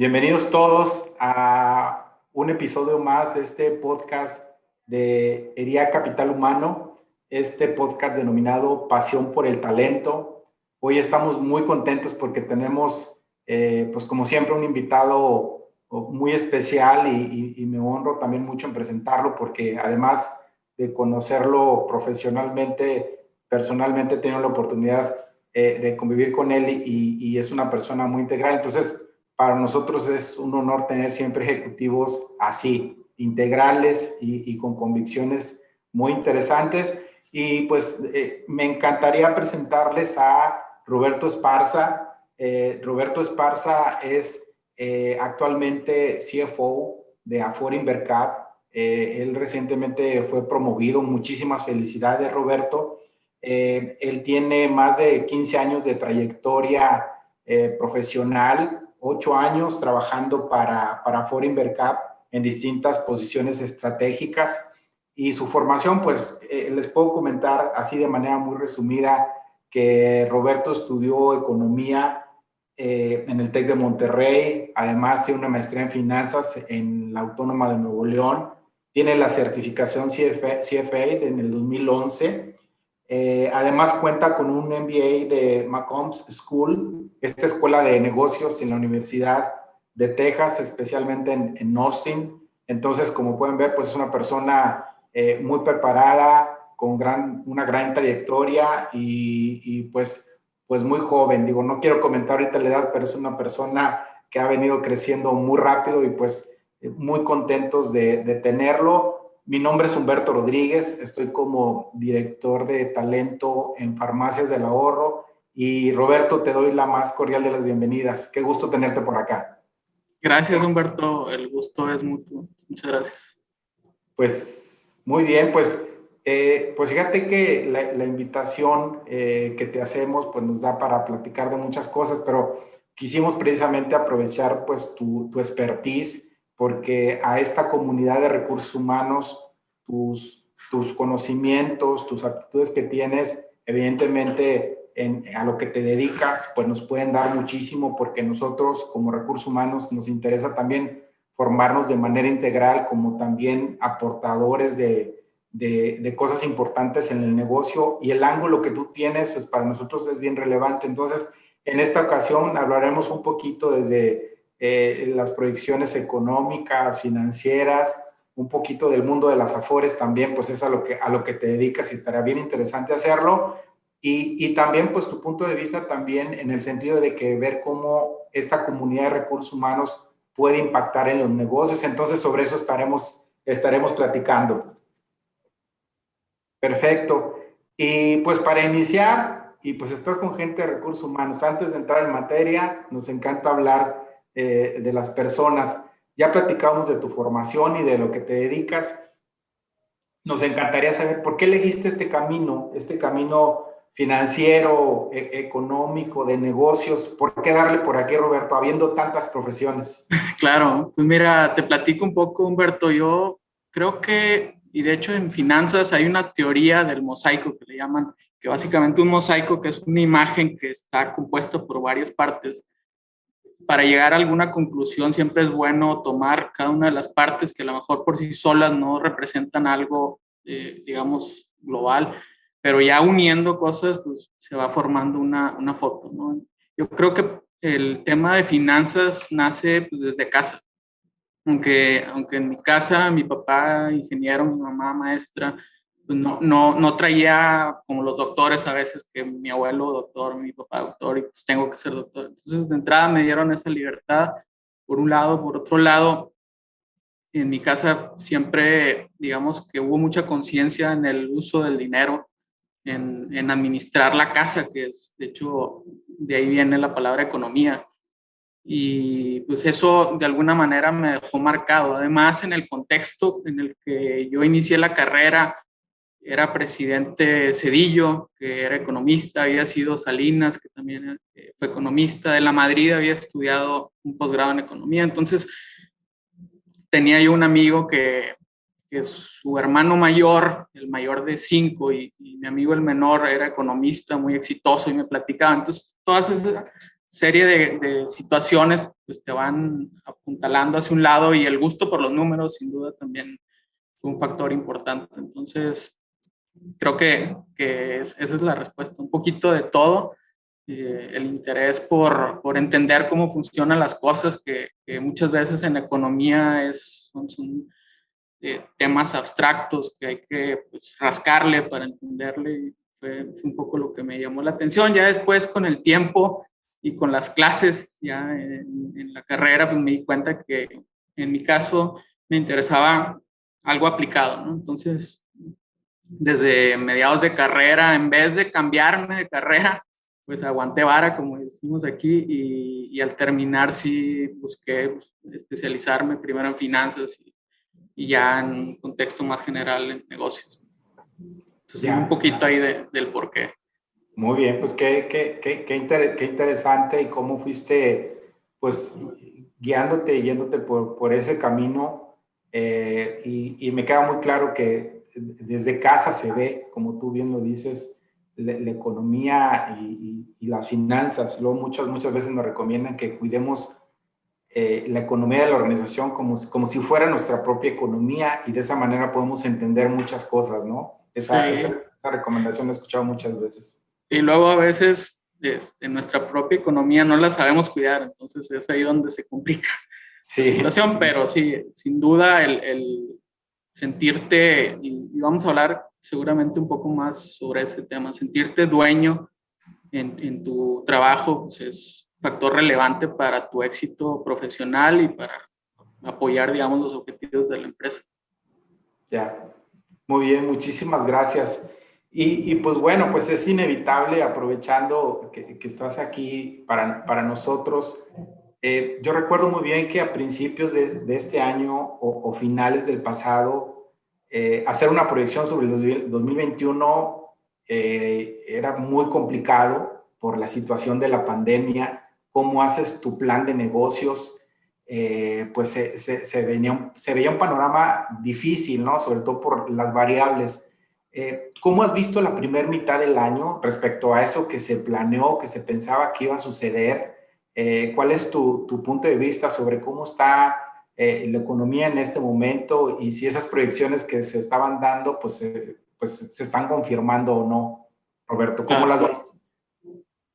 Bienvenidos todos a un episodio más de este podcast de ERIA Capital Humano, este podcast denominado Pasión por el Talento. Hoy estamos muy contentos porque tenemos, pues como siempre, un invitado muy especial y me honro también mucho en presentarlo porque además de conocerlo profesionalmente, personalmente he tenido la oportunidad de convivir con él y es una persona muy integral. Entonces, para nosotros es un honor tener siempre ejecutivos así, integrales y con convicciones muy interesantes. Y pues me encantaría presentarles a Roberto Esparza. Roberto Esparza es actualmente CFO de Afore Invercap. Él recientemente fue promovido. Muchísimas felicidades, Roberto. Él tiene más de 15 años de trayectoria profesional, 8 años trabajando para Afore Invercap en distintas posiciones estratégicas. Y su formación, pues les puedo comentar así de manera muy resumida que Roberto estudió economía en el TEC de Monterrey, además tiene una maestría en finanzas en la Autónoma de Nuevo León, tiene la certificación CFA en el 2011. Además cuenta con un MBA de McCombs School, esta escuela de negocios en la Universidad de Texas, especialmente en Austin. Entonces, como pueden ver, pues es una persona muy preparada, con una gran trayectoria y pues muy joven. Digo, no quiero comentar ahorita la edad, pero es una persona que ha venido creciendo muy rápido y pues muy contentos de tenerlo. Mi nombre es Humberto Rodríguez, estoy como director de talento en Farmacias del Ahorro y Roberto, te doy la más cordial de las bienvenidas. Qué gusto tenerte por acá. Gracias, Humberto. El gusto es mutuo. Muchas gracias. Pues muy bien, pues fíjate que la invitación que te hacemos pues nos da para platicar de muchas cosas, pero quisimos precisamente aprovechar pues tu expertise porque a esta comunidad de recursos humanos, tus conocimientos, tus aptitudes que tienes, evidentemente a lo que te dedicas, pues nos pueden dar muchísimo porque nosotros como recursos humanos nos interesa también formarnos de manera integral como también aportadores de cosas importantes en el negocio y el ángulo que tú tienes pues para nosotros es bien relevante. Entonces, en esta ocasión hablaremos un poquito desde las proyecciones económicas, financieras, un poquito del mundo de las afores también, pues es a lo que te dedicas y estaría bien interesante hacerlo. Y también pues tu punto de vista también en el sentido de que ver cómo esta comunidad de recursos humanos puede impactar en los negocios. Entonces, sobre eso estaremos platicando. Perfecto. Y pues para iniciar, y pues estás con gente de recursos humanos, antes de entrar en materia, nos encanta hablar de las personas. Ya platicamos de tu formación y de lo que te dedicas. Nos encantaría saber por qué elegiste este camino financiero, económico, de negocios. ¿Por qué darle por aquí, Roberto, habiendo tantas profesiones? Claro, pues mira, te platico un poco, Humberto. Yo creo que, y de hecho en finanzas hay una teoría del mosaico que le llaman, que básicamente un mosaico que es una imagen que está compuesta por varias partes. Para llegar a alguna conclusión siempre es bueno tomar cada una de las partes que a lo mejor por sí solas no representan algo, digamos, global, pero ya uniendo cosas, pues se va formando una foto, ¿no? Yo creo que el tema de finanzas nace pues, desde casa, aunque en mi casa mi papá ingeniero, mi mamá maestra, pues no traía como los doctores a veces, que mi abuelo doctor, mi papá doctor, y pues tengo que ser doctor. Entonces de entrada me dieron esa libertad, por un lado. Por otro lado, en mi casa siempre, digamos que hubo mucha conciencia en el uso del dinero, en administrar la casa, que es, de hecho, de ahí viene la palabra economía. Y pues eso de alguna manera me dejó marcado. Además, en el contexto en el que yo inicié la carrera, era presidente Cedillo, que era economista, había sido Salinas, que también fue economista, de la Madrid había estudiado un posgrado en economía. Entonces, tenía yo un amigo que su hermano mayor, el mayor de cinco, y mi amigo el menor era economista muy exitoso y me platicaba. Entonces, todas esas serie de situaciones pues te van apuntalando hacia un lado, y el gusto por los números sin duda también fue un factor importante. Entonces, creo que esa es la respuesta, un poquito de todo. El interés por entender cómo funcionan las cosas, que muchas veces en economía son temas abstractos que hay que pues, rascarle para entenderle, y fue un poco lo que me llamó la atención. Ya después, con el tiempo y con las clases ya en la carrera, pues me di cuenta que en mi caso me interesaba algo aplicado, ¿no? Entonces, desde mediados de carrera, en vez de cambiarme de carrera, pues aguanté vara, como decimos aquí, y al terminar sí busqué pues, especializarme primero en finanzas y ya en un contexto más general en negocios. Entonces, Ya. un poquito ahí del por qué. Muy bien, pues qué interesante y cómo fuiste, pues, guiándote, yéndote por ese camino. Y me queda muy claro que desde casa se ve, como tú bien lo dices, la economía y las finanzas. Luego muchas veces nos recomiendan que cuidemos la economía de la organización como si fuera nuestra propia economía, y de esa manera podemos entender muchas cosas, ¿no? Sí. Esa recomendación la he escuchado muchas veces. Y luego a veces nuestra propia economía no la sabemos cuidar, entonces es ahí donde se complica la Sí, situación, pero sí, sin duda el sentirte, y vamos a hablar seguramente un poco más sobre ese tema, sentirte dueño en tu trabajo, pues es factor relevante para tu éxito profesional y para apoyar, digamos, los objetivos de la empresa. ya. Muy bien, muchísimas gracias. Pues bueno, pues es inevitable, aprovechando que estás aquí para nosotros. Yo recuerdo muy bien que a principios de este año o finales del pasado, hacer una proyección sobre el 2021 era muy complicado por la situación de la pandemia. ¿Cómo haces tu plan de negocios? Pues se veía un panorama difícil, ¿no? Sobre todo por las variables. ¿Cómo has visto la primera mitad del año respecto a eso que se planeó, que se pensaba que iba a suceder? ¿Cuál es tu punto de vista sobre cómo está la economía en este momento, y si esas proyecciones que se estaban dando, pues se están confirmando o no? Roberto, ¿cómo las has visto?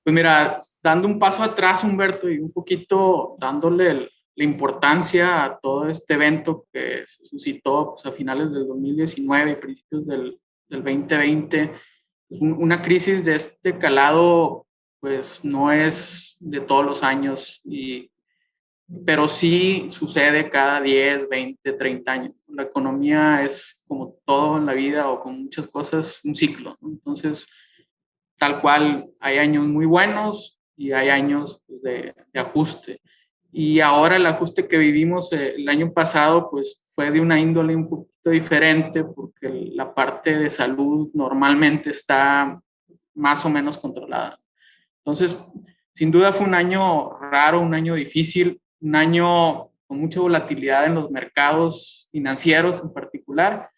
Pues mira, dando un paso atrás, Humberto, y un poquito dándole la importancia a todo este evento que se suscitó pues, a finales del 2019 y principios del 2020, una crisis de este calado, pues no es de todos los años, pero sí sucede cada 10, 20, 30 años. La economía es como todo en la vida o con muchas cosas, un ciclo, ¿no? Entonces, tal cual, hay años muy buenos y hay años pues, de ajuste. Y ahora el ajuste que vivimos el año pasado, pues fue de una índole un poquito diferente, porque la parte de salud normalmente está más o menos controlada. Entonces, sin duda fue un año raro, un año difícil, un año con mucha volatilidad en los mercados financieros en particular,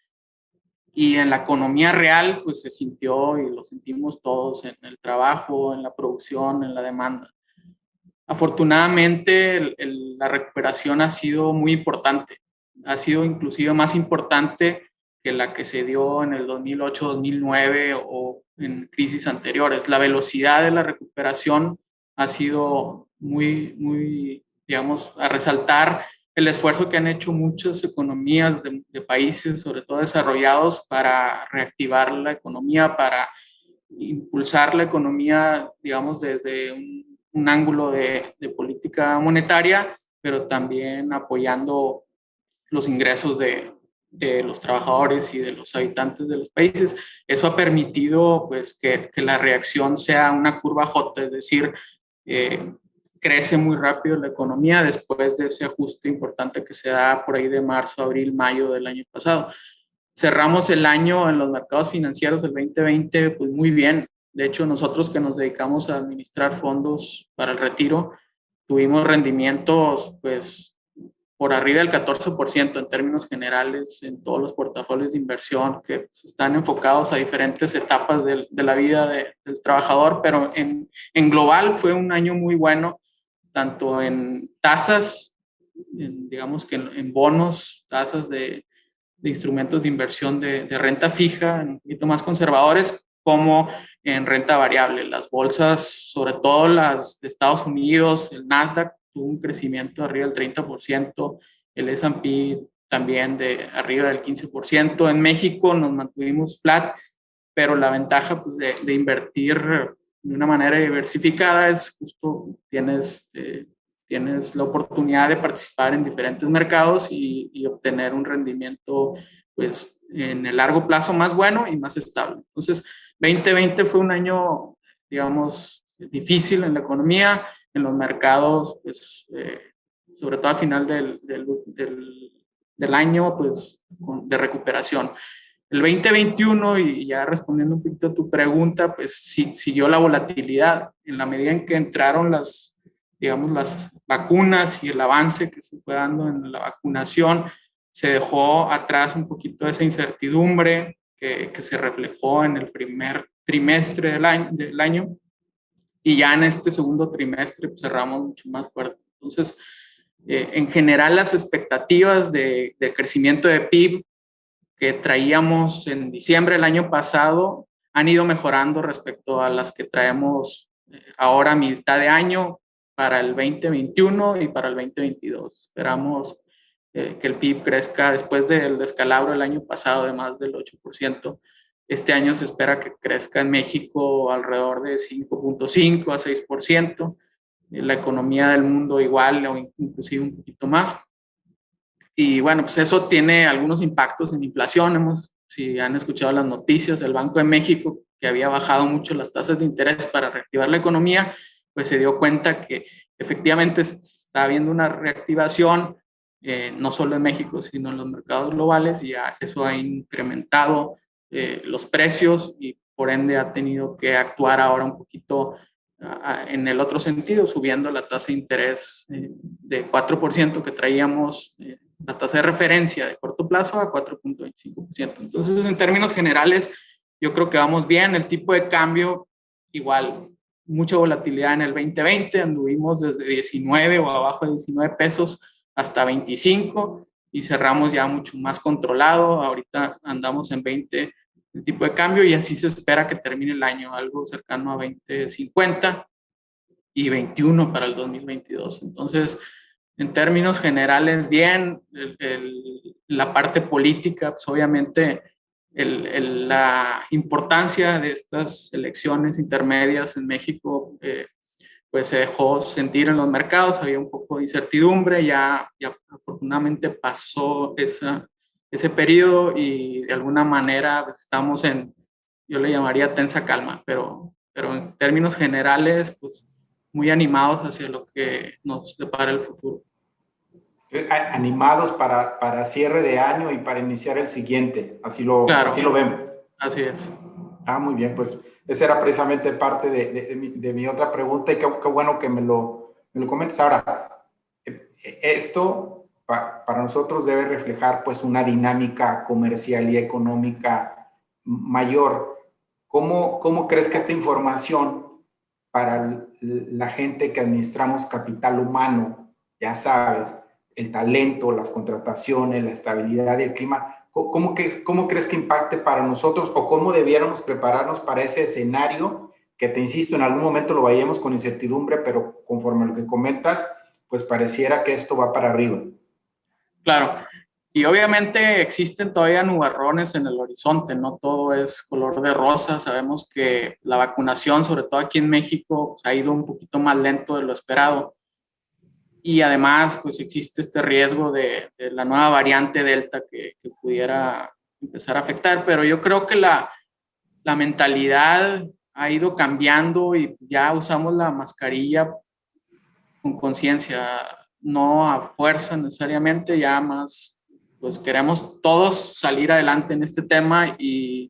y en la economía real, pues se sintió y lo sentimos todos en el trabajo, en la producción, en la demanda. Afortunadamente, la recuperación ha sido muy importante. Ha sido inclusive más importante que la que se dio en el 2008-2009 o en crisis anteriores. La velocidad de la recuperación ha sido muy, digamos, a resaltar el esfuerzo que han hecho muchas economías de países, sobre todo desarrollados, para reactivar la economía, para impulsar la economía, digamos, desde un ángulo de política monetaria, pero también apoyando los ingresos de los trabajadores y de los habitantes de los países. Eso ha permitido pues, que la reacción sea una curva J, es decir, crece muy rápido la economía después de ese ajuste importante que se da por ahí de marzo, abril, mayo del año pasado. Cerramos el año en los mercados financieros del 2020 pues muy bien. De hecho, nosotros que nos dedicamos a administrar fondos para el retiro, tuvimos rendimientos pues por arriba del 14% en términos generales en todos los portafolios de inversión que pues, están enfocados a diferentes etapas de la vida del trabajador, pero en global fue un año muy bueno, tanto en tasas, digamos que en bonos, tasas de instrumentos de inversión de renta fija, un poquito más conservadores, como en renta variable. Las bolsas, sobre todo las de Estados Unidos, el Nasdaq tuvo un crecimiento arriba del 30%, el S&P también de arriba del 15%. En México nos mantuvimos flat, pero la ventaja pues, de invertir de una manera diversificada es justo tienes la oportunidad de participar en diferentes mercados y obtener un rendimiento pues en el largo plazo más bueno y más estable. Entonces, 2020 fue un año, digamos, difícil en la economía, en los mercados, pues, sobre todo al final del año, pues, de recuperación. El 2021, y ya respondiendo un poquito a tu pregunta, pues sí, siguió la volatilidad en la medida en que entraron digamos, las vacunas y el avance que se fue dando en la vacunación, se dejó atrás un poquito esa incertidumbre que se reflejó en el primer trimestre del año y ya en este segundo trimestre pues, cerramos mucho más fuerte. Entonces, en general las expectativas de crecimiento de PIB que traíamos en diciembre del año pasado han ido mejorando respecto a las que traemos ahora a mitad de año para el 2021 y para el 2022. Esperamos que el PIB crezca después del descalabro del año pasado de más del 8%. Este año se espera que crezca en México alrededor de 5.5 a 6%. La economía del mundo igual o inclusive un poquito más. Y bueno, pues eso tiene algunos impactos en inflación. Si han escuchado las noticias, el Banco de México, que había bajado mucho las tasas de interés para reactivar la economía, pues se dio cuenta que efectivamente está habiendo una reactivación, no solo en México, sino en los mercados globales, y ya eso ha incrementado los precios y por ende ha tenido que actuar ahora un poquito en el otro sentido, subiendo la tasa de interés de 4% que traíamos, la tasa de referencia de corto plazo a 4.25%. Entonces, en términos generales, yo creo que vamos bien. El tipo de cambio, igual, mucha volatilidad en el 2020, anduvimos desde 19 o abajo de 19 pesos hasta 25 y cerramos ya mucho más controlado. Ahorita andamos en 20 el tipo de cambio y así se espera que termine el año, algo cercano a 20.50 y 21 para el 2022. Entonces, en términos generales, bien, la parte política, pues obviamente la importancia de estas elecciones intermedias en México, pues se dejó sentir en los mercados, había un poco de incertidumbre, ya afortunadamente pasó ese periodo y de alguna manera pues, estamos yo le llamaría tensa calma, pero en términos generales, pues muy animados hacia lo que nos depara el futuro. Animados para cierre de año y para iniciar el siguiente, Claro, así lo vemos. así es. Muy bien, pues esa era precisamente parte de mi otra pregunta y qué bueno que me lo comentes. Ahora, esto para nosotros debe reflejar pues una dinámica comercial y económica mayor. ¿Cómo crees que esta información para la gente que administramos capital humano, ya sabes, el talento, las contrataciones, la estabilidad y el clima, ¿cómo crees que impacte para nosotros o cómo debiéramos prepararnos para ese escenario que te insisto, en algún momento lo vayamos con incertidumbre, pero conforme a lo que comentas, pues pareciera que esto va para arriba? Claro, y obviamente existen todavía nubarrones en el horizonte, no todo es color de rosa. Sabemos que la vacunación, sobre todo aquí en México, ha ido un poquito más lento de lo esperado. Y además, pues existe este riesgo de la nueva variante Delta que pudiera empezar a afectar, pero yo creo que la mentalidad ha ido cambiando y ya usamos la mascarilla con conciencia, no a fuerza necesariamente, ya más, pues queremos todos salir adelante en este tema y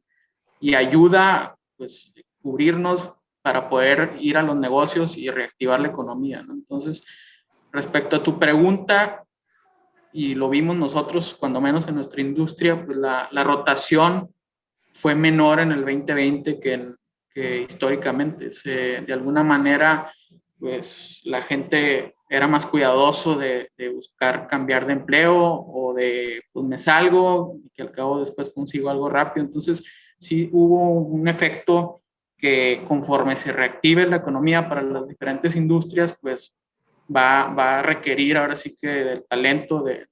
ayuda, pues, cubrirnos para poder ir a los negocios y reactivar la economía, ¿no? Entonces, respecto a tu pregunta, y lo vimos nosotros, cuando menos en nuestra industria, pues la rotación fue menor en el 2020 que históricamente. De alguna manera, pues la gente era más cuidadoso de buscar cambiar de empleo o de, pues me salgo y que al cabo después consigo algo rápido. Entonces, sí hubo un efecto que conforme se reactive la economía para las diferentes industrias, pues va a requerir ahora sí que del talento de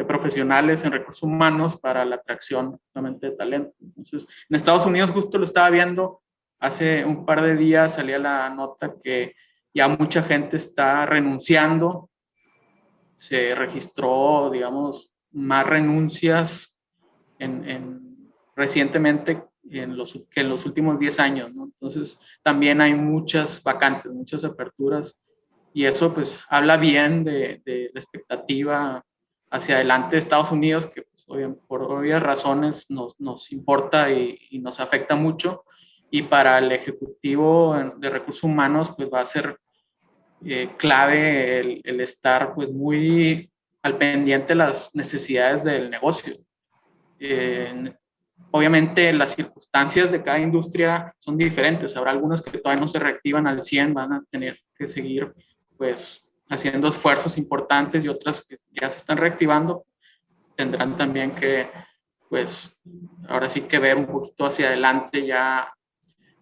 profesionales en recursos humanos para la atracción justamente de talento. Entonces, en Estados Unidos justo lo estaba viendo, hace un par de días salía la nota que ya mucha gente está renunciando, se registró, digamos, más renuncias recientemente que en los últimos 10 años, ¿no? Entonces, también hay muchas vacantes, muchas aperturas, y eso pues habla bien de la expectativa hacia adelante de Estados Unidos, que pues, por obvias razones nos importa y nos afecta mucho, y para el Ejecutivo de Recursos Humanos pues va a ser clave el estar pues muy al pendiente de las necesidades del negocio. Eh, Obviamente las circunstancias de cada industria son diferentes. Habrá algunas que todavía no se reactivan al 100, van a tener que seguir pues haciendo esfuerzos importantes, y otras que ya se están reactivando tendrán también que pues ahora sí que ver un poquito hacia adelante ya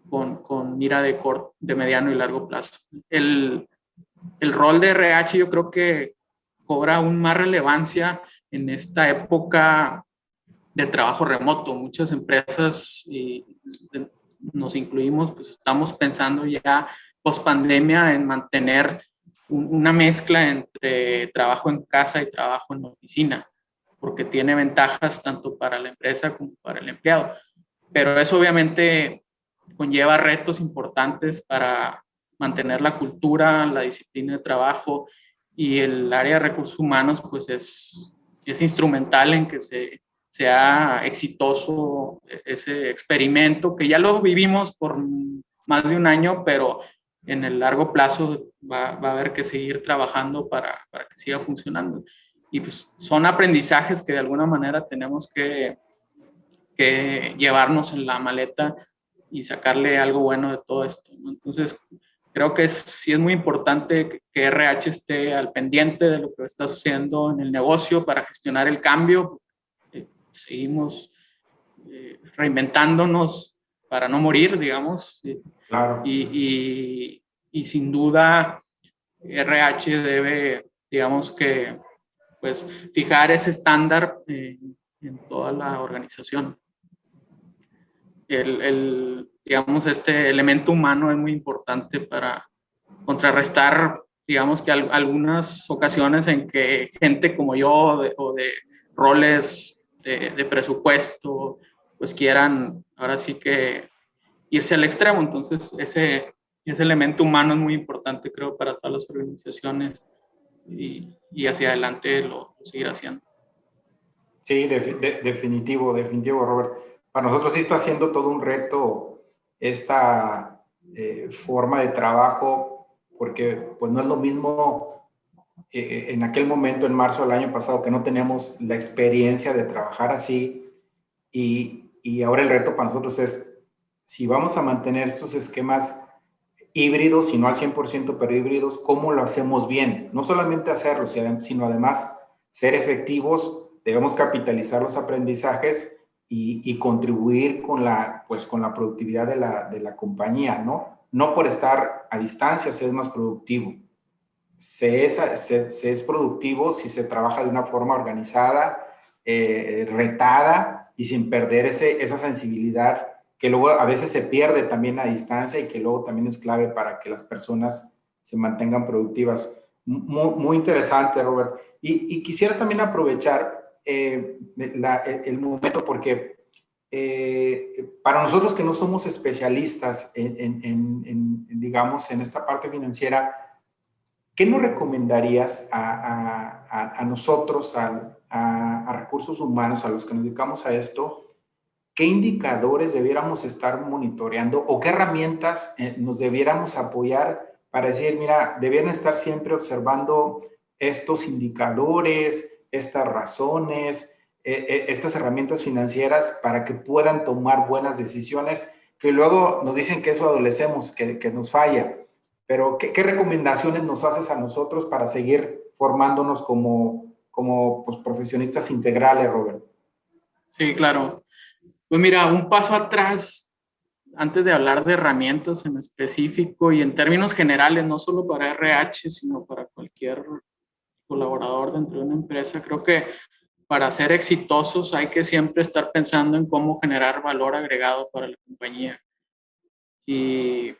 con mira de mediano y largo plazo. El rol de RH yo creo que cobra aún más relevancia en esta época de trabajo remoto. Muchas empresas, y nos incluimos, pues estamos pensando ya post pandemia en mantener una mezcla entre trabajo en casa y trabajo en la oficina, porque tiene ventajas tanto para la empresa como para el empleado. Pero eso obviamente conlleva retos importantes para mantener la cultura, la disciplina de trabajo, y el área de recursos humanos pues es instrumental en que sea exitoso ese experimento, que ya lo vivimos por más de un año, pero en el largo plazo va a haber que seguir trabajando para que siga funcionando. Y pues son aprendizajes que de alguna manera tenemos que llevarnos en la maleta y sacarle algo bueno de todo esto, ¿no? Entonces, creo que sí es muy importante que RH esté al pendiente de lo que está sucediendo en el negocio para gestionar el cambio. Seguimos reinventándonos para no morir, digamos, Claro. y sin duda RH debe, digamos que, pues, fijar ese estándar en toda la organización. Digamos, este elemento humano es muy importante para contrarrestar, digamos, que algunas ocasiones en que gente como yo o de roles de presupuesto, pues quieran ahora sí que irse al extremo. Entonces, ese elemento humano es muy importante, creo, para todas las organizaciones, y hacia adelante lo seguir haciendo. Sí, definitivo, definitivo, Robert. Para nosotros sí está siendo todo un reto esta forma de trabajo, porque pues no es lo mismo en aquel momento, en marzo del año pasado, que no teníamos la experiencia de trabajar así, y ahora el reto para nosotros es, si vamos a mantener estos esquemas híbridos, si no al 100%, pero híbridos, ¿cómo lo hacemos bien? No solamente hacerlo, sino además ser efectivos, debemos capitalizar los aprendizajes y contribuir pues, con la productividad de la compañía, ¿no? No por estar a distancia se es más productivo. Se es productivo si se trabaja de una forma organizada, retada y sin perder esa sensibilidad que luego a veces se pierde también a distancia y que luego también es clave para que las personas se mantengan productivas. Muy, muy interesante, Robert. Y quisiera también aprovechar el momento porque para nosotros que no somos especialistas digamos, en esta parte financiera, ¿qué nos recomendarías a nosotros, a recursos humanos, a los que nos dedicamos a esto? ¿Qué indicadores debiéramos estar monitoreando o qué herramientas nos debiéramos apoyar para decir, mira, debieran estar siempre observando estos indicadores, estas razones, estas herramientas financieras para que puedan tomar buenas decisiones, que luego nos dicen que eso adolecemos, que nos falla. Pero, ¿qué recomendaciones nos haces a nosotros para seguir formándonos como pues, profesionistas integrales, Robert? Sí, claro. Pues mira, un paso atrás, antes de hablar de herramientas en específico y en términos generales, no solo para RH, sino para cualquier colaborador dentro de una empresa, creo que para ser exitosos hay que siempre estar pensando en cómo generar valor agregado para la compañía. Y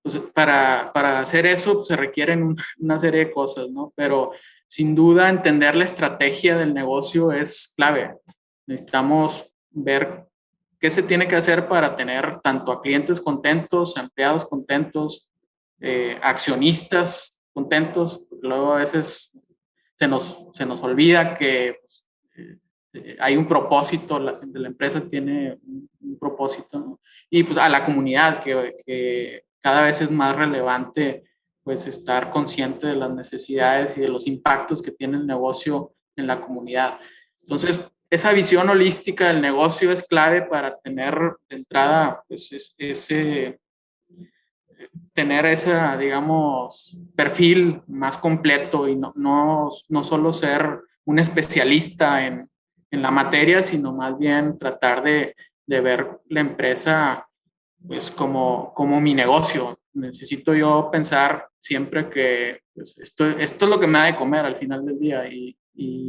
pues, para hacer eso se requieren una serie de cosas, ¿no? Pero sin duda entender la estrategia del negocio es clave. Necesitamos ver qué se tiene que hacer para tener tanto a clientes contentos, a empleados contentos, accionistas contentos. Luego a veces se nos olvida que pues, hay un propósito, de la empresa tiene un propósito, ¿no? Y pues a la comunidad, que cada vez es más relevante pues estar consciente de las necesidades y de los impactos que tiene el negocio en la comunidad. Entonces, esa visión holística del negocio es clave para tener de entrada pues tener ese, digamos, perfil más completo y no solo ser un especialista en la materia, sino más bien tratar de ver la empresa pues como mi negocio. Necesito yo pensar siempre que pues, esto es lo que me da de comer al final del día y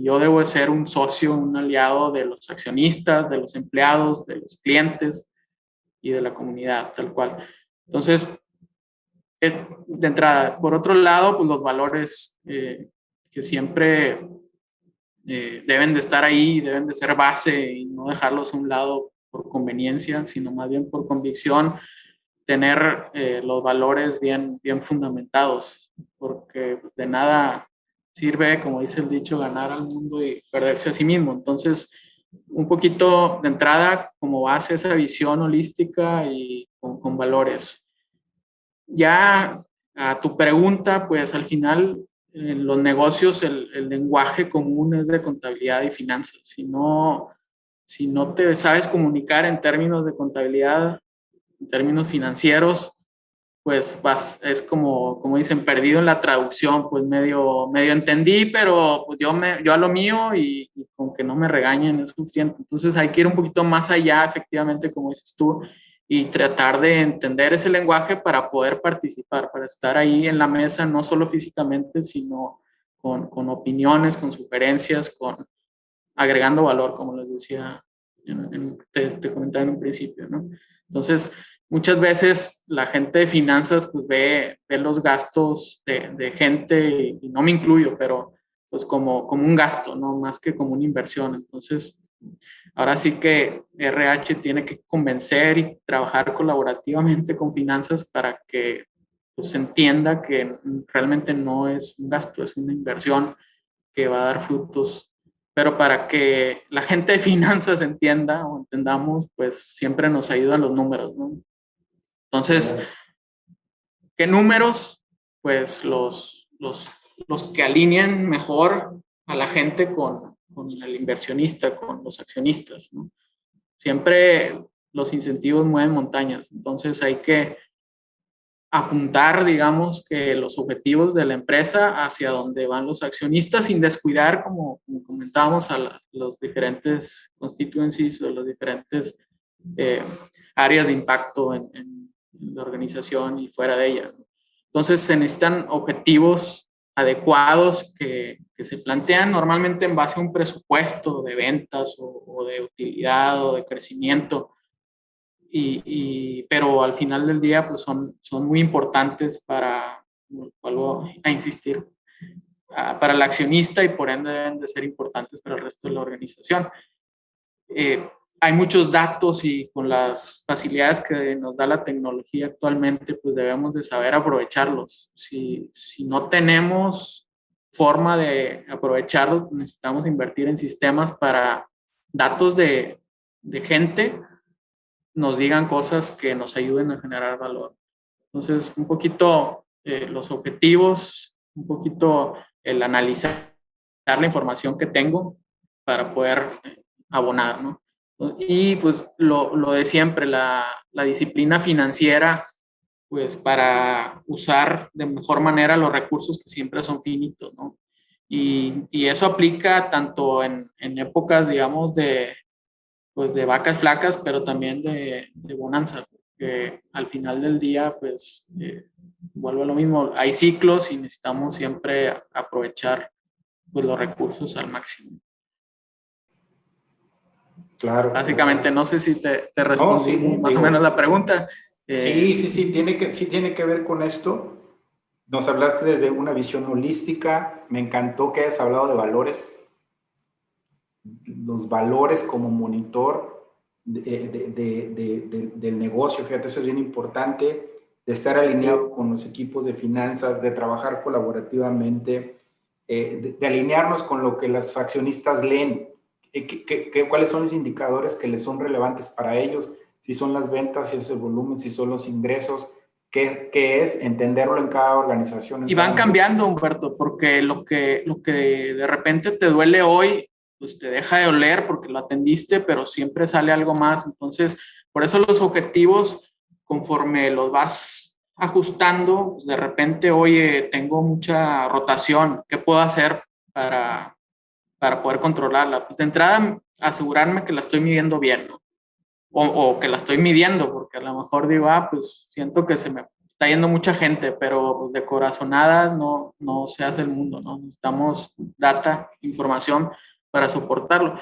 yo debo de ser un socio, un aliado de los accionistas, de los empleados, de los clientes y de la comunidad, tal cual. Entonces, de entrada. Por otro lado, pues los valores que siempre deben de estar ahí, deben de ser base y no dejarlos a un lado por conveniencia, sino más bien por convicción, tener los valores bien fundamentados, porque de nada sirve, como dice el dicho, ganar al mundo y perderse a sí mismo. Entonces, un poquito de entrada, como base esa visión holística y con valores. Ya a tu pregunta, pues al final en los negocios el lenguaje común es de contabilidad y finanzas. Si no te sabes comunicar en términos de contabilidad, en términos financieros, pues es como dicen, perdido en la traducción, pues medio entendí, pero pues yo a lo mío y con que no me regañen es suficiente. Entonces hay que ir un poquito más allá, efectivamente, como dices tú, y tratar de entender ese lenguaje para poder participar, para estar ahí en la mesa, no solo físicamente, sino con opiniones, con sugerencias, agregando valor, como les decía, te comentaba en un principio, ¿no? Entonces, muchas veces la gente de finanzas pues ve los gastos de gente, y no me incluyo, pero pues como un gasto, ¿no? Más que como una inversión. Entonces, ahora sí que RH tiene que convencer y trabajar colaborativamente con finanzas para que pues, se entienda que realmente no es un gasto, es una inversión que va a dar frutos. Pero para que la gente de finanzas entienda o entendamos, pues siempre nos ayudan los números, ¿no? Entonces, ¿qué números? Pues los que alineen mejor a la gente con el inversionista, con los accionistas, ¿no? Siempre los incentivos mueven montañas, entonces hay que apuntar, digamos, que los objetivos de la empresa hacia donde van los accionistas sin descuidar, como comentábamos, a los diferentes constituencies o las diferentes eh, áreas de impacto en la organización y fuera de ella, ¿no? Entonces se necesitan objetivos adecuados que se plantean normalmente en base a un presupuesto de ventas o de utilidad o de crecimiento pero al final del día pues son muy importantes vuelvo a insistir, para el accionista y por ende deben de ser importantes para el resto de la organización. Hay muchos datos y con las facilidades que nos da la tecnología actualmente, pues debemos de saber aprovecharlos. Si no tenemos forma de aprovecharlos, necesitamos invertir en sistemas para datos de gente nos digan cosas que nos ayuden a generar valor. Entonces, un poquito los objetivos, un poquito el analizar la información que tengo para poder abonar, ¿no? Y pues lo de siempre, la disciplina financiera, pues para usar de mejor manera los recursos que siempre son finitos, ¿no? Y eso aplica tanto en épocas, digamos, pues de vacas flacas, pero también de bonanza, porque al final del día, pues vuelvo a lo mismo, hay ciclos y necesitamos siempre aprovechar pues, los recursos al máximo. Claro, Básicamente, no sé si te no, respondí sí, más o menos digo, la pregunta. sí tiene que ver con esto. Nos hablaste desde una visión holística. Me encantó que hayas hablado de valores, los valores como monitor del negocio. Fíjate, eso es bien importante, de estar alineado con los equipos de finanzas, de trabajar colaborativamente, de alinearnos con lo que los accionistas leen, cuáles son los indicadores que les son relevantes para ellos, si son las ventas, si es el volumen, si son los ingresos, qué es entenderlo en cada organización. Y van cambiando, Humberto, porque lo que de repente te duele hoy, pues te deja de doler porque lo atendiste, pero siempre sale algo más. Entonces, por eso los objetivos, conforme los vas ajustando, pues de repente, oye, tengo mucha rotación, ¿qué puedo hacer para poder controlarla? Pues de entrada, asegurarme que la estoy midiendo bien, ¿no? O que la estoy midiendo, porque a lo mejor digo, pues siento que se me está yendo mucha gente, pero de corazonadas no se hace el mundo, ¿no? Necesitamos data, información para soportarlo.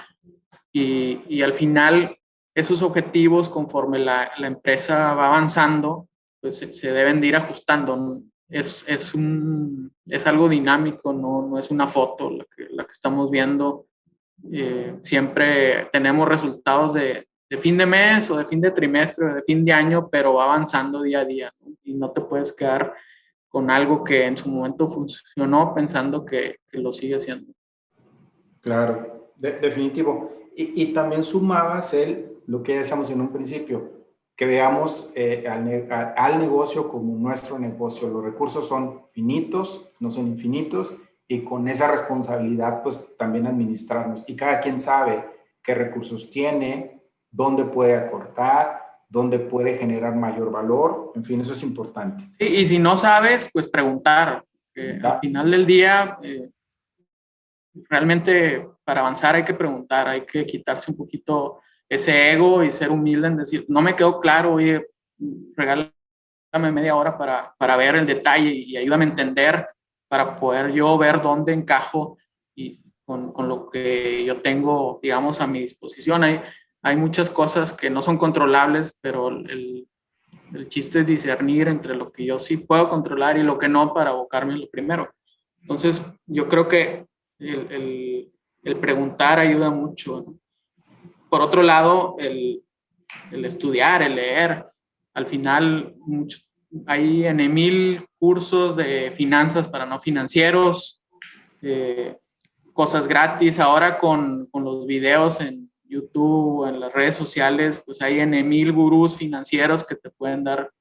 Y al final, esos objetivos, conforme la empresa va avanzando, pues se deben de ir ajustando. Es algo dinámico, no es una foto la que estamos viendo. Siempre tenemos resultados de fin de mes o de fin de trimestre o de fin de año, pero va avanzando día a día, ¿no? Y no te puedes quedar con algo que en su momento funcionó pensando que lo sigue haciendo. Claro, definitivo. Y también sumabas lo que decíamos en un principio, que veamos al negocio como nuestro negocio. Los recursos son finitos, no son infinitos, y con esa responsabilidad, pues también administrarnos. Y cada quien sabe qué recursos tiene, dónde puede acortar, dónde puede generar mayor valor. En fin, eso es importante. Sí, y si no sabes, pues preguntar. Al final del día, realmente para avanzar hay que preguntar, hay que quitarse un poquito ese ego y ser humilde en decir, no me quedó claro, oye, regálame media hora para ver el detalle y ayúdame a entender para poder yo ver dónde encajo y con lo que yo tengo, digamos, a mi disposición. Hay muchas cosas que no son controlables, pero el chiste es discernir entre lo que yo sí puedo controlar y lo que no para abocarme en lo primero. Entonces, yo creo que el preguntar ayuda mucho, ¿no? Por otro lado, el estudiar, el leer. Al final, hay en mil cursos de finanzas para no financieros, eh, cosas gratis. Ahora con los videos en YouTube, en las redes sociales, pues hay en mil gurús financieros que te pueden dar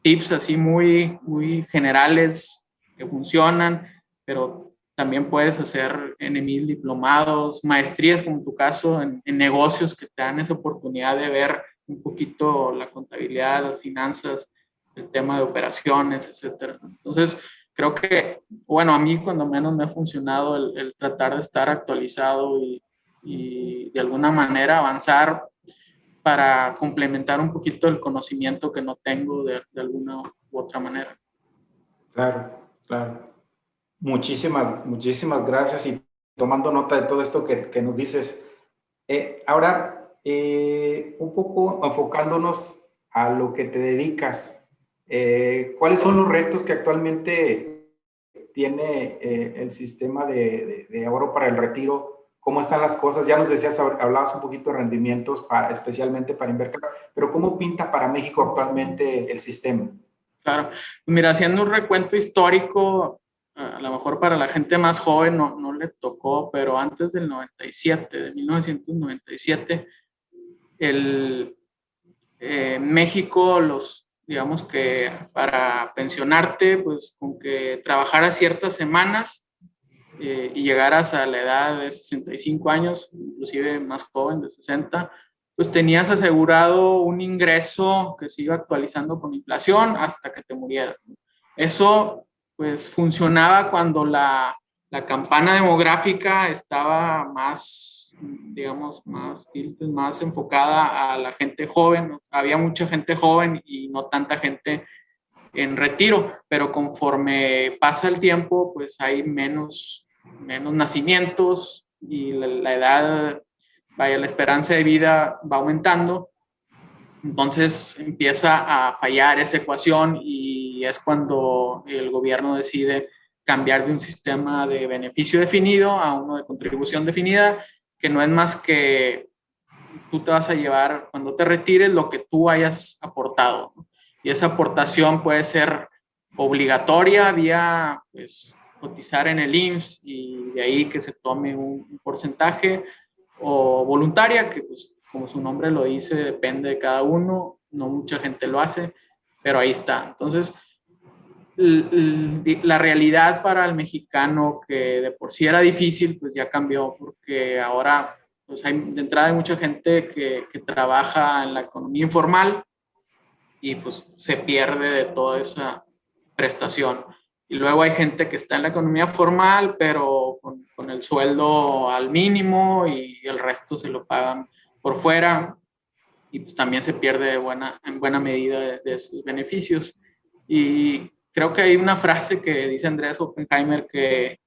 tips así muy generales que funcionan, pero también puedes hacer en mil diplomados, maestrías como en tu caso, en negocios que te dan esa oportunidad de ver un poquito la contabilidad, las finanzas, el tema de operaciones, etcétera. Entonces, creo que, bueno, a mí cuando menos me ha funcionado el tratar de estar actualizado y de alguna manera avanzar para complementar un poquito el conocimiento que no tengo de alguna u otra manera. Claro, claro. Muchísimas gracias y tomando nota de todo esto que nos dices. Ahora, un poco enfocándonos a lo que te dedicas, ¿cuáles son los retos que actualmente tiene el sistema de ahorro para el retiro? ¿Cómo están las cosas? Ya nos decías, hablabas un poquito de rendimientos especialmente para Invercar, pero ¿cómo pinta para México actualmente el sistema? Claro, mira, haciendo un recuento histórico, a lo mejor para la gente más joven no le tocó, pero antes del 97, de 1997, el, México, digamos que para pensionarte, pues con que trabajaras ciertas semanas, y llegaras a la edad de 65 años, inclusive más joven, de 60, pues tenías asegurado un ingreso que se iba actualizando con inflación hasta que te murieras. Eso pues funcionaba cuando la campana demográfica estaba más, digamos, más enfocada a la gente joven. Había mucha gente joven y no tanta gente en retiro, pero conforme pasa el tiempo, pues hay menos nacimientos y la edad, vaya, la esperanza de vida va aumentando. Entonces empieza a fallar esa ecuación y es cuando el gobierno decide cambiar de un sistema de beneficio definido a uno de contribución definida, que no es más que tú te vas a llevar cuando te retires lo que tú hayas aportado. Y esa aportación puede ser obligatoria vía pues, cotizar en el IMSS y de ahí que se tome un porcentaje, o voluntaria, que pues, como su nombre lo dice, depende de cada uno, no mucha gente lo hace, pero ahí está. Entonces, la realidad para el mexicano, que de por sí era difícil, pues ya cambió, porque ahora pues de entrada hay mucha gente que trabaja en la economía informal y pues se pierde de toda esa prestación. Y luego hay gente que está en la economía formal, pero con el sueldo al mínimo y el resto se lo pagan por fuera y pues también se pierde en buena medida de sus beneficios. Y creo que hay una frase que dice Andrés Oppenheimer que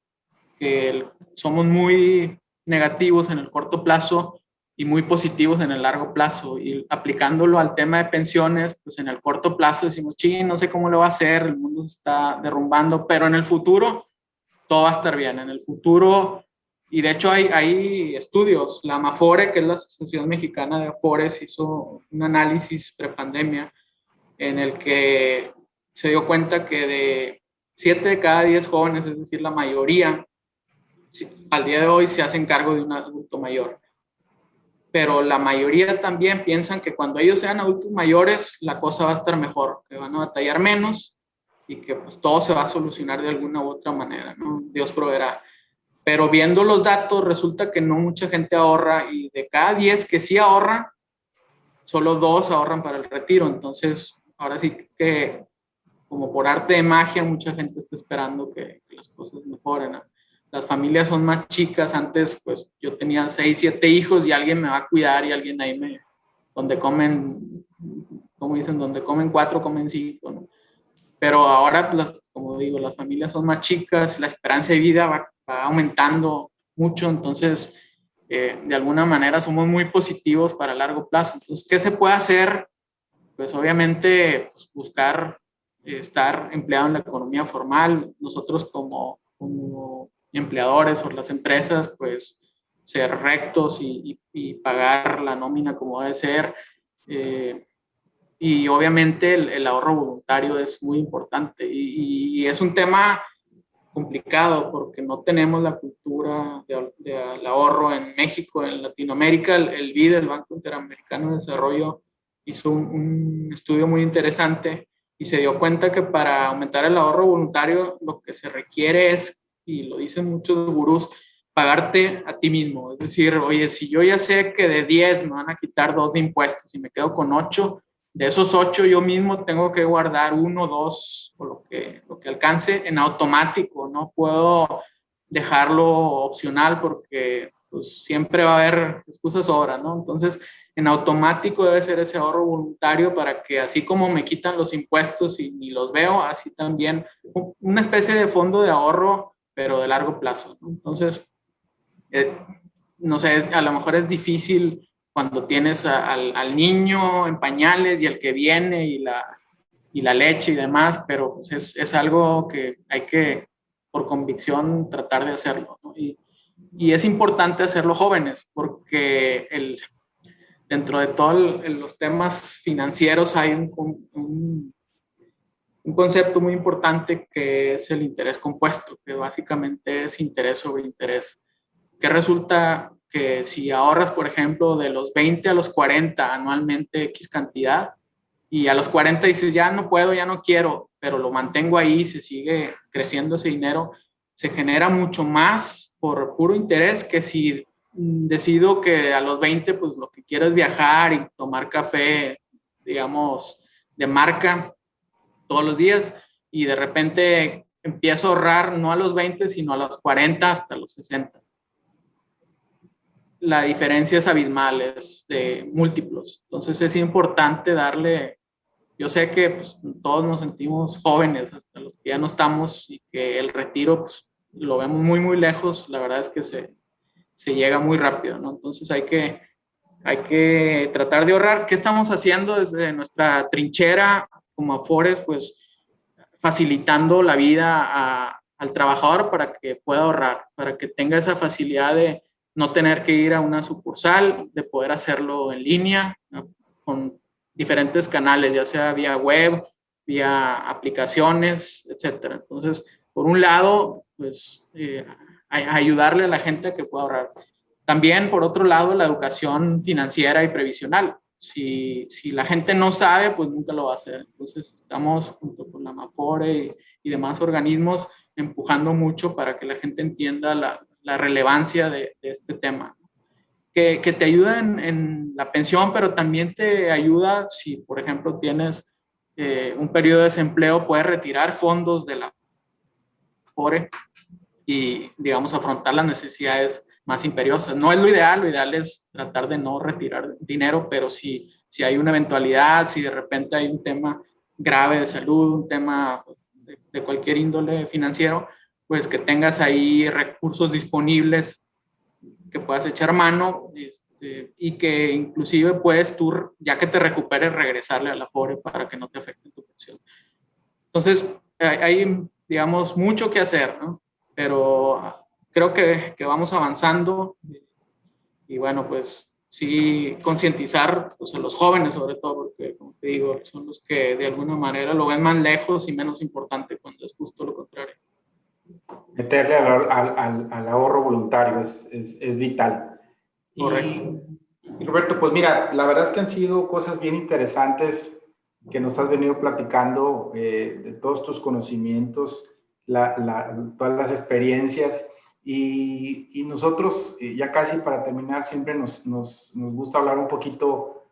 somos muy negativos en el corto plazo y muy positivos en el largo plazo. Y aplicándolo al tema de pensiones, pues en el corto plazo decimos, sí, no sé cómo lo va a hacer, el mundo se está derrumbando, pero en el futuro todo va a estar bien. En el futuro, y de hecho hay estudios, la AMAFORE, que es la Asociación Mexicana de Afores, hizo un análisis prepandemia en el que se dio cuenta que de 7 de cada 10 jóvenes, es decir, la mayoría, al día de hoy se hacen cargo de un adulto mayor. Pero la mayoría también piensan que cuando ellos sean adultos mayores, la cosa va a estar mejor, que van a batallar menos y que pues todo se va a solucionar de alguna u otra manera, ¿no? Dios proveerá. Pero viendo los datos, resulta que no mucha gente ahorra y de cada 10 que sí ahorran, solo 2 ahorran para el retiro. Entonces, ahora sí que como por arte de magia, mucha gente está esperando que las cosas mejoren, ¿no? Las familias son más chicas. Antes, pues yo tenía 6, 7 hijos y alguien me va a cuidar y alguien ahí donde comen, como dicen, donde comen 4, comen 5, ¿no? Pero ahora, como digo, las familias son más chicas, la esperanza de vida va aumentando mucho, entonces, de alguna manera somos muy positivos para largo plazo. Entonces, ¿qué se puede hacer? Pues obviamente pues, buscar estar empleado en la economía formal. Nosotros como empleadores o las empresas, pues ser rectos y pagar la nómina como debe ser. Y obviamente el ahorro voluntario es muy importante y es un tema complicado porque no tenemos la cultura del ahorro en México, en Latinoamérica. El BID, el Banco Interamericano de Desarrollo, hizo un estudio muy interesante y se dio cuenta que para aumentar el ahorro voluntario lo que se requiere es, y lo dicen muchos gurús, pagarte a ti mismo. Es decir, oye, si yo ya sé que de 10 me van a quitar 2 de impuestos y me quedo con 8, de esos 8 yo mismo tengo que guardar 1, 2 o lo que alcance en automático. No puedo dejarlo opcional porque pues, siempre va a haber excusas ahora, ¿no? Entonces, en automático debe ser ese ahorro voluntario para que así como me quitan los impuestos y ni los veo, así también una especie de fondo de ahorro, pero de largo plazo, ¿no? Entonces, no sé, a lo mejor es difícil cuando tienes al niño en pañales y el que viene y la leche y demás, pero pues es algo que hay que, por convicción, tratar de hacerlo, ¿no? Y es importante hacerlo jóvenes, porque dentro de todos los temas financieros hay un concepto muy importante que es el interés compuesto, que básicamente es interés sobre interés. Que resulta que si ahorras, por ejemplo, de los 20 a los 40 anualmente X cantidad, y a los 40 dices, ya no puedo, ya no quiero, pero lo mantengo ahí, se sigue creciendo ese dinero, se genera mucho más por puro interés que si decido que a los 20 pues lo que quiero es viajar y tomar café, digamos, de marca todos los días y de repente empiezo a ahorrar no a los 20, sino a los 40 hasta los 60. La diferencia es abismal, es de múltiplos. Entonces es importante darle, yo sé que pues, todos nos sentimos jóvenes, hasta los que ya no estamos, y que el retiro pues, lo vemos muy, muy lejos, la verdad es que se llega muy rápido, ¿no? Entonces hay que tratar de ahorrar. ¿Qué estamos haciendo desde nuestra trinchera como Afores? Pues facilitando la vida al trabajador para que pueda ahorrar, para que tenga esa facilidad de no tener que ir a una sucursal, de poder hacerlo en línea, ¿no? Con diferentes canales, ya sea vía web, vía aplicaciones, etcétera. Entonces, por un lado, pues ayudarle a la gente a que pueda ahorrar. También, por otro lado, la educación financiera y previsional. Si la gente no sabe, pues nunca lo va a hacer. Entonces, estamos junto con la Mafore y demás organismos empujando mucho para que la gente entienda la relevancia de este tema. Que te ayuda en la pensión, pero también te ayuda si, por ejemplo, tienes un periodo de desempleo, puedes retirar fondos de la Afore y, digamos, afrontar las necesidades más imperiosas. No es lo ideal es tratar de no retirar dinero, pero si hay una eventualidad, si de repente hay un tema grave de salud, un tema de cualquier índole financiero, pues que tengas ahí recursos disponibles que puedas echar mano y que inclusive puedes tú, ya que te recuperes, regresarle a la Afore para que no te afecte tu pensión. Entonces, hay, digamos, mucho que hacer, ¿no? Pero creo que vamos avanzando y bueno, pues sí concientizar pues, a los jóvenes sobre todo, porque como te digo, son los que de alguna manera lo ven más lejos y menos importante cuando es justo lo contrario. Meterle al ahorro voluntario es vital. Correcto. Y Roberto, pues mira, la verdad es que han sido cosas bien interesantes que nos has venido platicando, de todos tus conocimientos, todas las experiencias. Y nosotros, ya casi para terminar, siempre nos gusta hablar un poquito,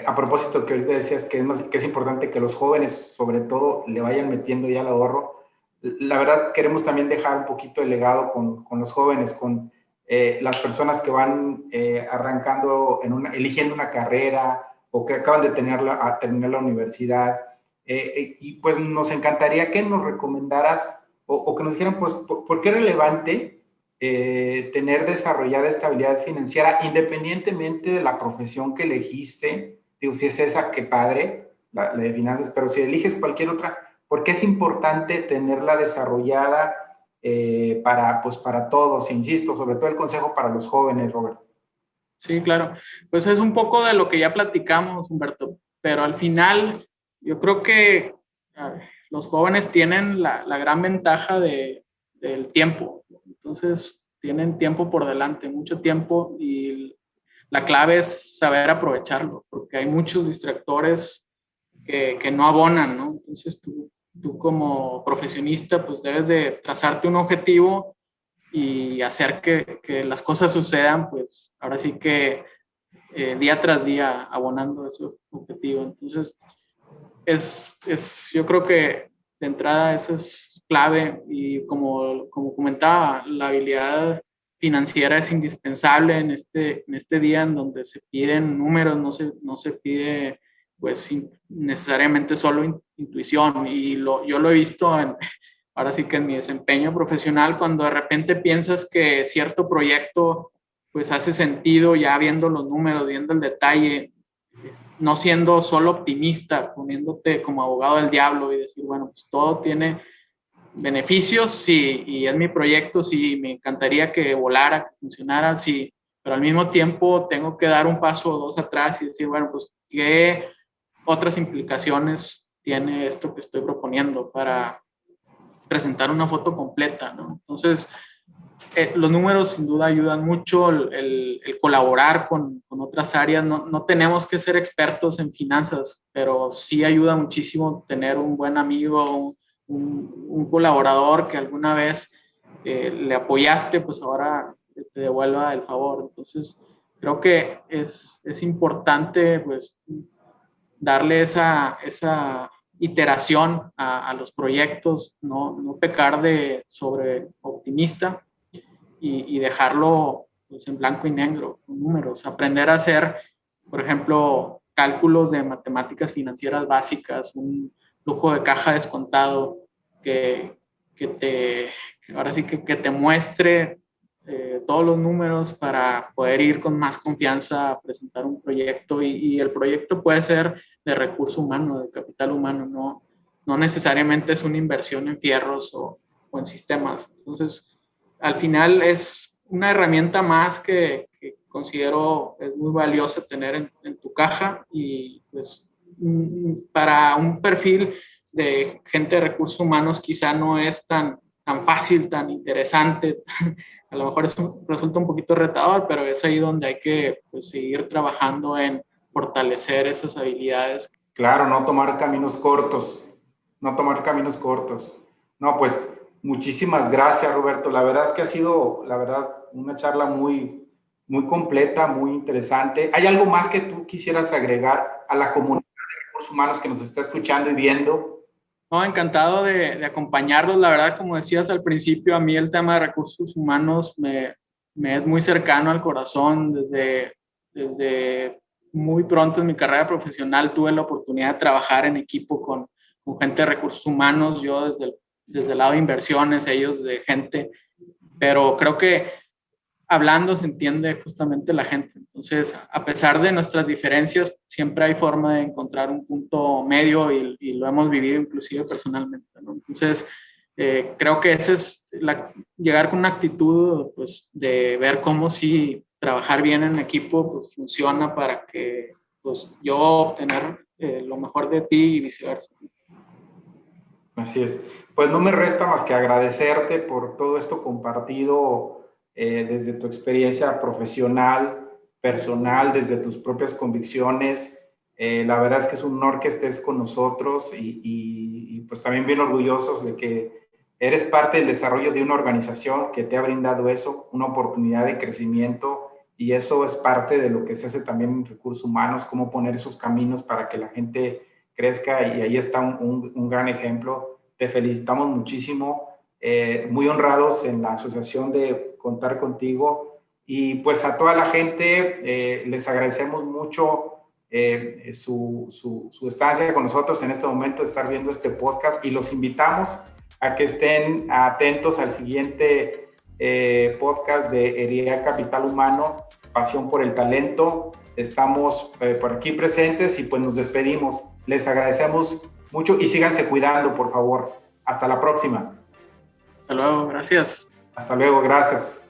a propósito que ahorita decías que es importante que los jóvenes, sobre todo, le vayan metiendo ya el ahorro. La verdad, queremos también dejar un poquito de legado con los jóvenes, con las personas que van arrancando, eligiendo una carrera o que acaban de terminar la universidad. Y pues nos encantaría que nos recomendaras o que nos dijeran, pues, ¿por qué es relevante tener desarrollada estabilidad financiera independientemente de la profesión que elegiste? Digo, si es esa, qué padre, la de finanzas, pero si eliges cualquier otra, ¿por qué es importante tenerla desarrollada pues para todos? E insisto, sobre todo el consejo para los jóvenes, Robert. Sí, claro. Pues es un poco de lo que ya platicamos, Humberto, pero al final yo creo que los jóvenes tienen la gran ventaja del tiempo. Entonces, tienen tiempo por delante, mucho tiempo, y la clave es saber aprovecharlo, porque hay muchos distractores que no abonan, ¿no? Entonces, tú como profesionista, pues debes de trazarte un objetivo y hacer que las cosas sucedan, pues ahora sí que día tras día abonando ese objetivo. Entonces, yo creo que de entrada eso es clave y como comentaba, la habilidad financiera es indispensable en este día en donde se piden números, no se pide pues necesariamente solo intuición y yo lo he visto ahora sí que en mi desempeño profesional, cuando de repente piensas que cierto proyecto pues hace sentido ya viendo los números, viendo el detalle, no siendo solo optimista, poniéndote como abogado del diablo y decir, bueno, pues todo tiene beneficios, sí, y es mi proyecto, sí, me encantaría que volara, que funcionara, sí, pero al mismo tiempo tengo que dar un paso o dos atrás y decir, bueno, pues, ¿qué otras implicaciones tiene esto que estoy proponiendo para presentar una foto completa, ¿no? Entonces, los números sin duda ayudan mucho, el colaborar con otras áreas. No tenemos que ser expertos en finanzas, pero sí ayuda muchísimo tener un buen amigo, un colaborador que alguna vez le apoyaste, pues ahora te devuelva el favor. Entonces, creo que es importante pues darle esa iteración a los proyectos, no pecar de sobre optimista y dejarlo pues, en blanco y negro, con números, aprender a hacer, por ejemplo, cálculos de matemáticas financieras básicas, un flujo de caja descontado que, que te, ahora sí que te muestre todos los números para poder ir con más confianza a presentar un proyecto y el proyecto puede ser de recurso humano, de capital humano, no necesariamente es una inversión en fierros o en sistemas. Entonces, al final es una herramienta más que considero es muy valiosa tener en tu caja y pues para un perfil de gente de recursos humanos quizá no es tan fácil, tan interesante, a lo mejor resulta un poquito retador, pero es ahí donde hay que pues, seguir trabajando en fortalecer esas habilidades. Claro, no tomar caminos cortos, no tomar caminos cortos. No, pues muchísimas gracias, Roberto. La verdad es que ha sido, la verdad, una charla muy completa, muy interesante. ¿Hay algo más que tú quisieras agregar a la comunidad de recursos humanos que nos está escuchando y viendo? No, encantado de acompañarlos. La verdad, como decías al principio, a mí el tema de recursos humanos me es muy cercano al corazón. Desde muy pronto en mi carrera profesional tuve la oportunidad de trabajar en equipo con gente de recursos humanos, yo desde el lado de inversiones, ellos de gente, pero creo que hablando se entiende justamente la gente. Entonces, a pesar de nuestras diferencias, siempre hay forma de encontrar un punto medio y lo hemos vivido inclusive personalmente, ¿no? Entonces, creo que ese es llegar con una actitud pues, de ver cómo si trabajar bien en equipo pues, funciona para que pues, yo obtener lo mejor de ti y viceversa. Así es. Pues no me resta más que agradecerte por todo esto compartido desde tu experiencia profesional, personal, desde tus propias convicciones. La verdad es que es un honor que estés con nosotros y pues también bien orgullosos de que eres parte del desarrollo de una organización que te ha brindado eso, una oportunidad de crecimiento y eso es parte de lo que se hace también en recursos humanos, cómo poner esos caminos para que la gente crezca y ahí está un gran ejemplo. Te felicitamos muchísimo, muy honrados en la asociación de contar contigo y pues a toda la gente les agradecemos mucho su estancia con nosotros en este momento, estar viendo este podcast y los invitamos a que estén atentos al siguiente podcast de Hería Capital Humano, Pasión por el Talento. Estamos por aquí presentes y pues nos despedimos. Les agradecemos mucho y síganse cuidando, por favor. Hasta la próxima. Hasta luego, gracias. Hasta luego, gracias.